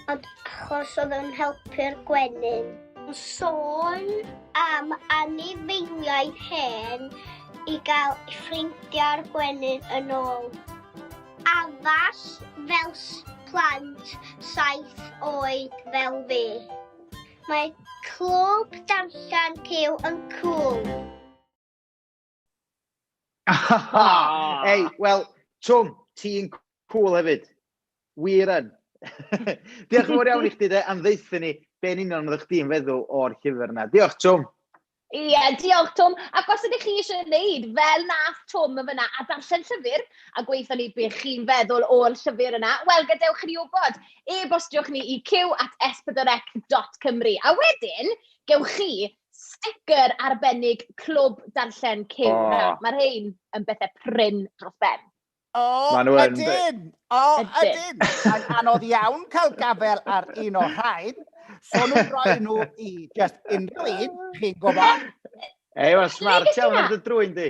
S6: ond achos oedd yn helpu'r gwenyn. Sôn am anifeiliaid hen i gael ffrindiau'r gwenyn yn ôl. Addas fel plant 7 oed fel fi. Mae clwb darllen cyw yn cool.
S3: Ei, wel, Twm, ti'n cool hefyd. Wir yn. Diolch yn fawr iawn i chdi de, am ddeithio ni be'n union oedd chdi'n feddwl o'r llyfr yna. Diolch, Twm.
S4: Ie, diolch Twm. Ac os ydych chi eisiau gwneud fel nath Twm y fyna a darllen llyfr a gweithio ni beth chi'n feddwl o'r llyfr yna, wel, gadewch ni wybod. E-bostiwch ni i q@s4c.cymru. A wedyn, gewch chi sticker arbennig clwb darllen cyw. Mae'r rhain yn bethau prin dros ben.
S5: Ydyn. Mae'n anodd iawn cael gafel ar un o'r rhain. So nhw'n rhoi nhw i just unrhyw un, chi'n gwybod?
S3: Ei, mae'n smart iawn ar dy drwy'n di.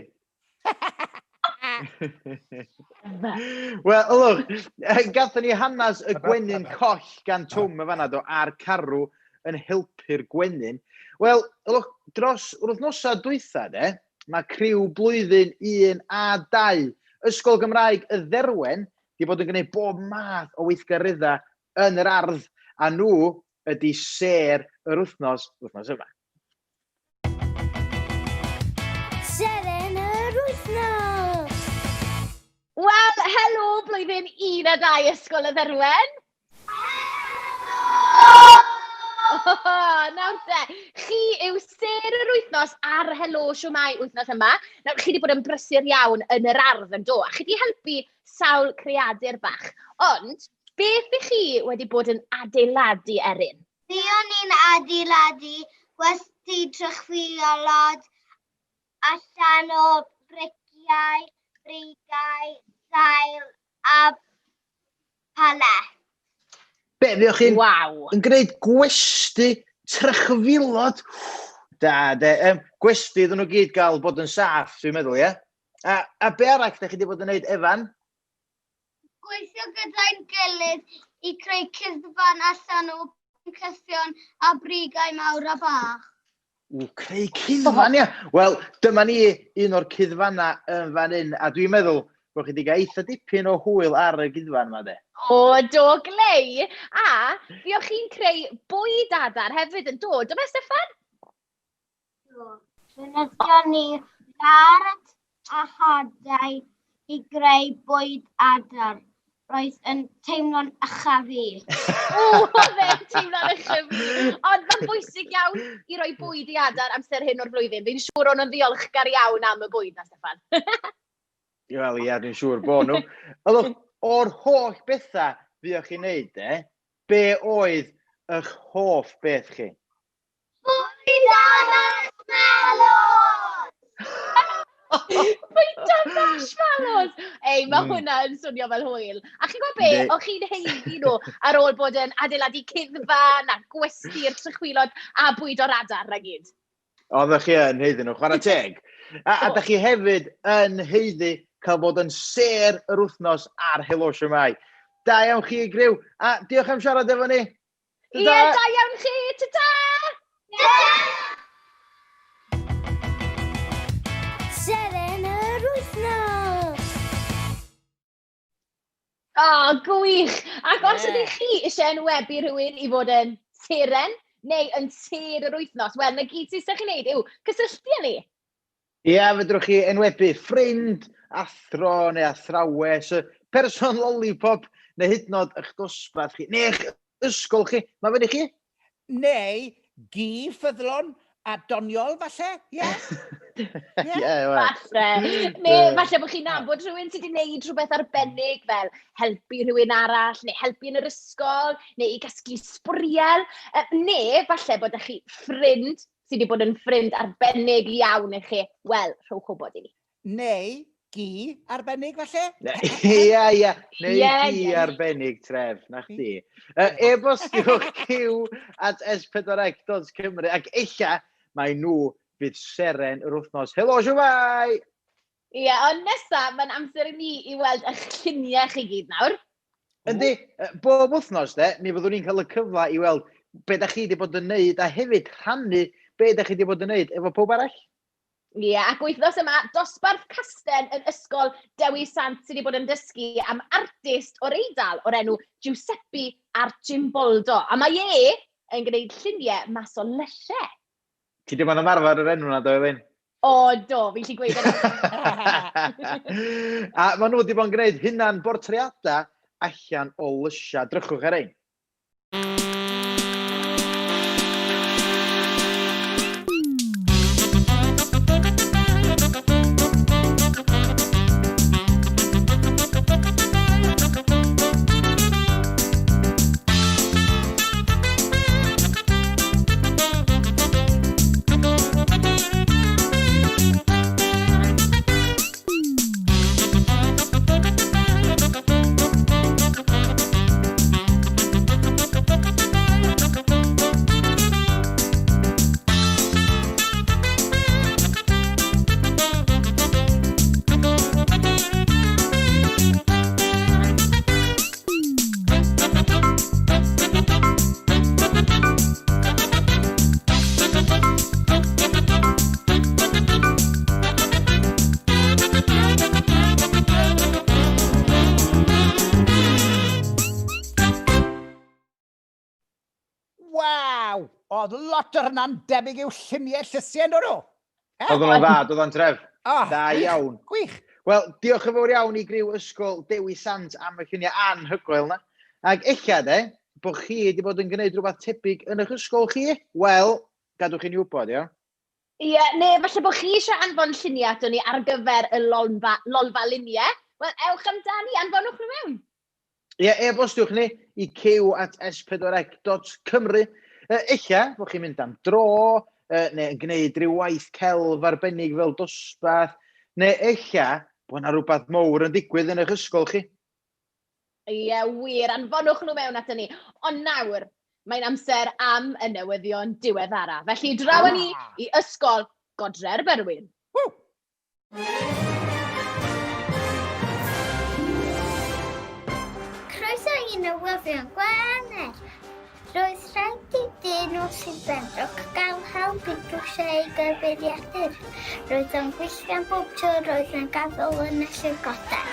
S3: Wel, ylwch, gathon ni hanes y Gwenyn Coll gan Twm y fanna do a'r carw yn helpu'r gwenyn. Wel, ylwch, dros wythnosa dwytha, de, mae criw blwyddyn 1 a 2 Ysgol Gymraeg y Dderwen di bod yn gwneud bob math o weithgareddau yn yr ardd, a nhw ydy ser yr wythnos yma.
S6: Seren yr wythnos!
S4: Wel, helo, blwyddyn 1 a 2 Ysgol y Dderwen. Nawr te, chi yw ser yr wythnos ar Helo Shwmae wythnos yma. Nawr, chi wedi bod yn brysur iawn yn yr ardd yn do, a chi wedi helpu sawl creadur bach. Ond, beth ych chi wedi bod yn adeiladu erin?
S6: Fi o'n i'n adeiladu gwesty trychfiolod allan o briciau, brigau, sail a palet.
S3: Be, fi o'ch chi'n
S4: Waw.
S3: yn gwneud gwesty trychfilod? Gwesty ddyn nhw gyd gael bod yn saff, dwi'n meddwl, ie? A be arall da chi wedi bod yn gwneud, Efan?
S6: Gweithio gyda'n gilydd i creu cyddfan allan o cystion a brigau mawr a bach.
S3: Creu cyddfan, ia. Wel, dyma ni un o'r cyddfanna yn fan hyn, a dwi'n meddwl bod chi wedi cael eitha dipyn o hwyl ar y cyddfan yma, de.
S4: O, do glei. A fiwch chi'n creu bwyd adar hefyd yn dod. Dyma Steffan?
S6: Defnyddio ni lard a hadau i greu bwyd adar. Roedd yn teimlo'n ychafu.
S4: Oedd e'n teimlo'n ychyfnu. Ond mae'n bwysig iawn i roi bwyd i adar amser hyn o'r flwyddyn. Fi'n siŵr o'n ddiolchgar iawn am y bwyd na, Steffan.
S3: Wel, ia, dwi'n siŵr bod nhw. Ydwch, o'r holl bethau fiwch chi'n neud, be oedd eich hoff beth chi?
S6: Bwyd adar melon!
S4: Bwyd marshmallows! Ei, mae hwnna yn swnio fel hwyl. A chi'n gwybod be, o'ch chi'n heiddi nhw ar ôl bod yn adeiladu cyddfan a gwesty'r trychwilod a bwyd o'r adar a gyd?
S3: Oeddech chi yn heiddi nhw, chwarae teg. A ydych chi hefyd yn heiddi cael bod yn ser yr wythnos ar Helo Shwmae. Da iawn chi i gryw, a diolch am siarad efo ni.
S4: Ie, da iawn chi, ta-ta!
S6: Seren yr wythnos!
S4: O, gwych! Ac os ydych chi eisiau enwebu rhywun i fod yn seren neu yn ser yr wythnos, wel, na gyd sydd chi'n gwneud yw cysylltu â ni.
S3: Ia, fedrwch chi enwebu ffrind, athro neu athrawes, person lollipop, neu hyd yn oed eich dosbarth chi, neu eich ysgol chi. Mae fyny chi?
S5: Neu gi ffyddlon a doniol, falle? Ie.
S4: Falle. Neu falle bod chi'n nabod rhywun sydd wedi gwneud rhywbeth arbennig fel helpu rhywun arall, neu helpu yn yr ysgol, neu i gasglu sbwriel. Neu falle bod ych chi ffrind sydd wedi bod yn ffrind arbennig iawn i chi. Wel, rhowch o bod i ni.
S5: Neu gi arbennig, falle?
S3: Ia. Neu gi arbennig, Tref, na chdi. E-bostiwch q@s4c.cymru ac eich mae nhw fydd seren yr wythnos. Helo, Shwmae!
S4: Ie, ond nesaf, mae'n amser i ni i weld eich lluniau chi gyd nawr.
S3: Yndi, bob wythnos, mi fyddwn ni'n cael y cyfle i weld be da chi wedi bod yn neud, a hefyd rhannu be da chi wedi bod yn neud efo pob arall.
S4: Ie, ac wythnos yma, dosbarth casten yn ysgol Dewi Sant sydd wedi bod yn dysgu am artist o'r Eidal o'r enw Giuseppe Archimboldo. A mae yn gwneud lluniau mas o lysiau.
S3: Ti ddim yn ymarfer yr enw na, do, Elin?
S4: O, do, fi'n lli gweud yna.
S3: A maen nhw wedi bod yn gwneud hynna'n bortreadau allan o lysiau. Drychwch ar ein.
S5: Waw! Oedd lot o'r hynna'n debyg i'w lluniau llysiau, nhw?
S3: Oedd nhw'n dda, doedd o'n Tref.
S5: Oh,
S3: Da iawn.
S5: Gwych.
S3: Wel, diolch yn fawr iawn i griw ysgol Dewi Sant am y lluniau anhygoel na. Ac eich bod chi wedi bod yn gwneud rhywbeth tebyg yn eich ysgol chi? Wel, gadwch chi'n wybod, ia?
S4: Ie, neu falle bod chi eisiau anfon lluniau ato ni ar gyfer y lolfa luniau. Wel, ewch amdani, anfonwch nhw mewn.
S3: Ie, e-bostiwch ni i q@s4c.cymru. Eich bod chi'n mynd am dro, neu yn gwneud rhyw waith celf arbennig fel dosbarth, neu eich bod yna rhywbeth mowr yn digwydd yn eich ysgol chi.
S4: Ie, wir, anfonwch nhw mewn ato ni. Ond nawr, mae'n amser am y newyddion diweddara. Felly draw ni i ysgol Godre'r Berwyn.
S6: Croeso i newyddion Gwener. Roedd rhaid i dyn o Sydbenfro gael help i drwsio ei gyfeiriadur. Roedd o'n gweithio am bob tro roedd yn gadael yn y llygoden.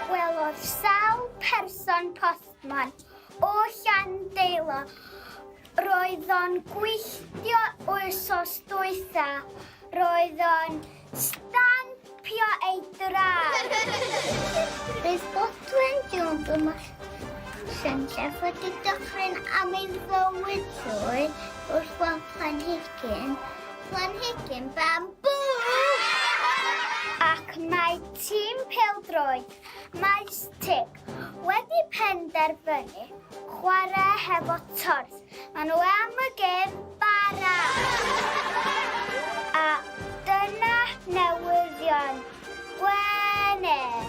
S6: Gwelodd sawl person postman o Llandeilo. Roedd o'n gweithio wythnos dwytha. Roedd o'n stampio ei draed. Roedd Bodwen Jones yma Llanllef wedi dychryn am ei fywyd trwy wrth gweld planhigyn bambŵ. Ac mae tîm pêl-droed Maes Tig wedi penderfynu chwarae hefo torth. Maen nhw am y gêm bara. A dyna newyddion Gwener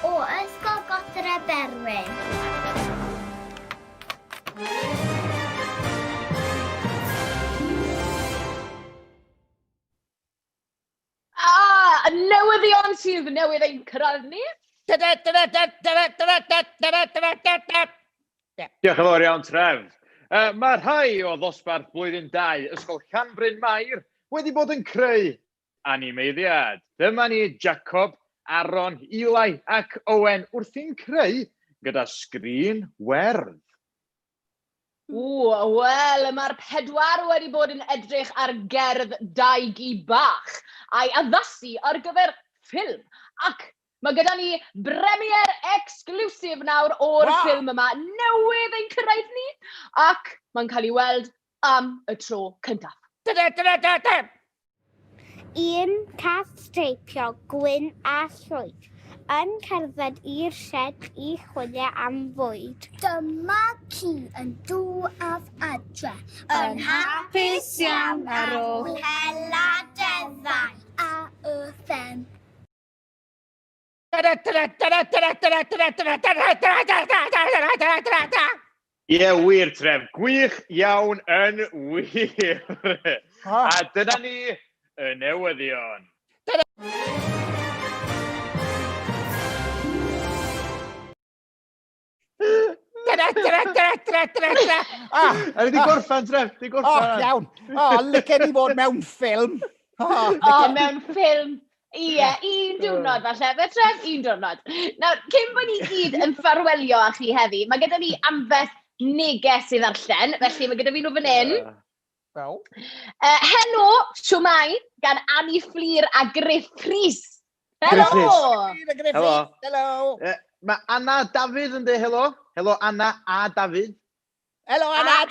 S6: o Ysgol Godre Berwyn.
S4: Newyddion sydd newydd ein cyrraedd ni.
S7: Diolch yn fawr iawn, Tref. Mae rhai o ddosbarth blwyddyn 2 Ysgol Llanbryn Mair wedi bod yn creu animeiddiad. Dyma ni Jacob, Aaron, Eli ac Owen wrthi'n creu gyda sgrin werdd.
S4: Wel, mae'r pedwar wedi bod yn edrych ar gerdd daigi bach a'i addasu ar gyfer ffilm. Ac mae gyda ni premier exclusive nawr o'r ffilm yma newydd ein cyrraedd ni. Ac mae'n cael ei weld am y tro cyntaf.
S6: Un cath streipio gwyn a llwyd yn cerdded i'r shed i chwilio am fwyd. Dyma ci yn dŵaf adre, yn hapus iawn ar ôl heladeddau a y ffen.
S7: Ie, wir, Tref. Gwych iawn yn wir. A dyna ni y newyddion. Di gorffan, Tref, di gorffan.
S5: Iawn. Lycen i fod mewn ffilm.
S4: Mewn ffilm. Ie, un diwrnod falle. Fe Tref, un diwrnod. Nawr, cyn bod ni gyd yn ffarwelio â chi heddi, mae gyda ni ambell neges i ddarllen, felly mae gyda fi nhw fan hyn. Helo, Shwmae, gan Annie Fflir a Griff Rhys. Helo!
S5: Helo!
S7: Mae Anna Dafydd yn dweud helo. Helo, Anna a Dafydd.
S5: Helo, Anna!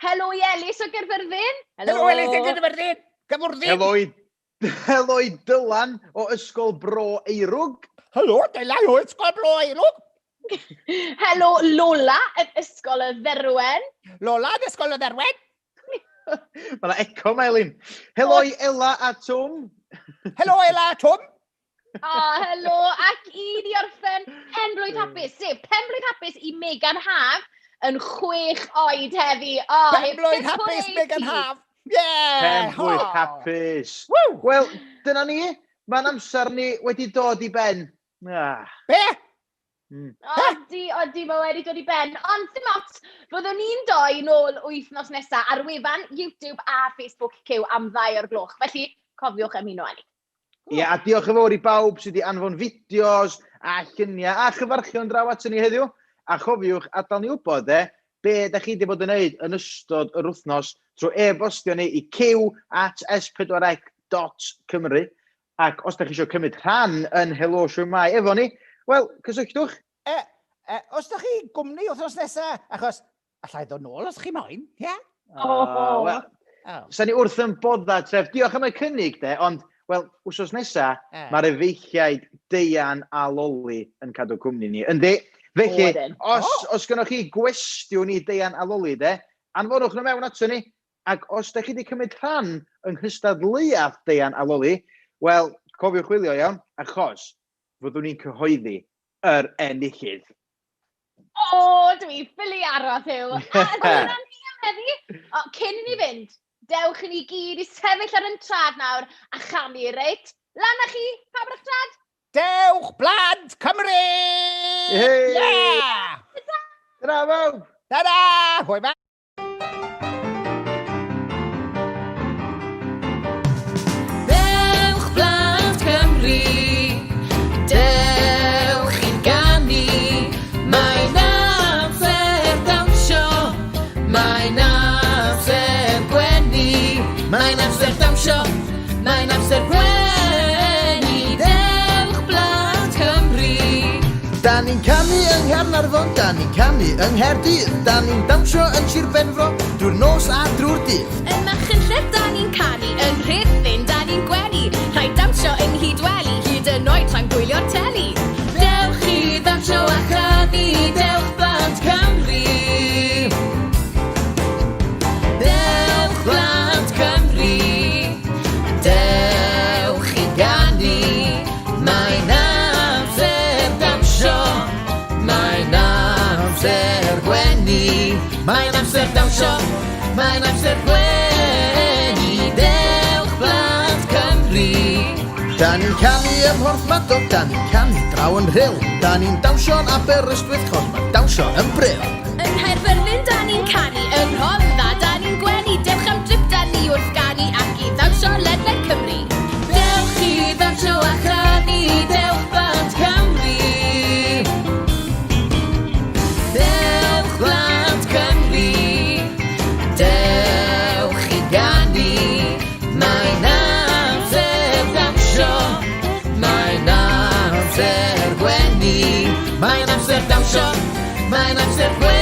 S4: Helo i Elis o Gerfyrddin.
S5: Helo, Elis o Gerfyrddin. Gyfwrddin.
S7: Helo i Dylan o Ysgol Bro Eirwg.
S5: Helo, Dylan o Ysgol Bro Eirwg.
S4: Helo, Lola, yn Ysgol y Dderwen.
S5: Lola, yn Ysgol y Dderwen.
S7: Mae yna eco, Elin. Helo i Ela a Twm.
S5: Helo, Ela a Twm.
S4: Helo, ac i ni orffen penblwydd hapus, sef penblwydd hapus i Megan Haf yn 6 oed heddi.
S5: Penblwydd hapus Megan Haf.
S7: Penblwydd hapus. Wel, dyna ni. Mae'n amser ni wedi dod i ben.
S5: Be?
S4: Odi, mae wedi dod i ben. Ond ddim ots, byddwn ni'n doi nôl wythnos nesaf ar wefan YouTube a Facebook Cyw am 2 o'r gloch. Felly, cofiwch ymuno â ni.
S7: Ie, a diolch yn fawr i bawb sydd wedi anfon fideos a lluniau a chyfarchion draw at ni heddiw. A chofiwch, adael ni wybod, be da chi wedi bod yn neud yn ystod yr wythnos trwy e-bostio ni i cyw@s4c.cymru. Ac os da chi eisiau cymryd rhan yn Helo Shwmae efo ni, wel, cysylltwch.
S5: Os da chi gwmni wythnos nesaf, achos allai ddod nôl os chi moyn, ie?
S7: Sa'n ni wrth yn bodda, Tref. Diolch am y cynnig, ond wel, wsos nesaf, mae'r efeilliaid Deian a Loli yn cadw cwmni ni. Yndi, felly, os gynnwch chi gwestiwn i Deian a Loli, anfonwch nhw mewn ato ni, ac os da chi wedi cymryd rhan yng nghystadleuaeth Deian a Loli, wel, cofiwch chwilio iawn, achos fyddwn ni'n cyhoeddi yr enillydd.
S4: Dwi ffili aros yw. A dyna ni am heddi. Cyn i ni fynd, dewch i ni gyd i sefyll ar yn trad nawr a chanu, reit? Lan â chi, pa brach trad?
S5: Dewch, Blant Cymru!
S7: Hey! Dyna fawr!
S5: Ta-da! Hwyl ma!
S2: Dewch blant Cymru, dewch i'n ganu, mae'n amser dawnsio, mae'n amser gwenu, mae'n amser dawnsio, mae'n amser gwenu, dewch blant Cymru.
S1: Da ni'n canu yng Nghaernarfon, da ni'n canu yng Nghaerdydd, da ni'n dawnsio yn Sir Benfro, drwy'r nos a drwy'r dydd.
S2: Yn Machynlleth da ni'n canu, yn Rhuthun da ni'n gwenu, rhaid dawnsio yng Nghydweli, hyd yn oed tra'n gwylio'r teli. Dewch i ddawnsio a chanu, dewch blant Cymru. Dewch blant Cymru, dewch i ganu, mae'n amser dawnsio, mae'n amser gwenu, mae'n amser dawnsio, mae'n amser gwenu, dewch blant Cymru.
S1: Da ni'n canu ym Mhorthmadog, da ni'n canu draw yn Rhyl, da ni'n dawnsio yn Aberystwyth, chos mae dawnsio yn Bryl.
S2: Yn Nghaerfyrddin da ni'n canu, yn Rhondda da ni'n gwenu, dewch am drip da ni wrth ganu ac i ddawnsio ledled Cymru. Dewch i ddawnsio a chanu, dewch blant Cymru. Dewch blant Cymru, dewch i ganu, mae'n amser dawnsio, mae'n amser gwenu, mae'n amser dawnsio, mae'n amser gwenu.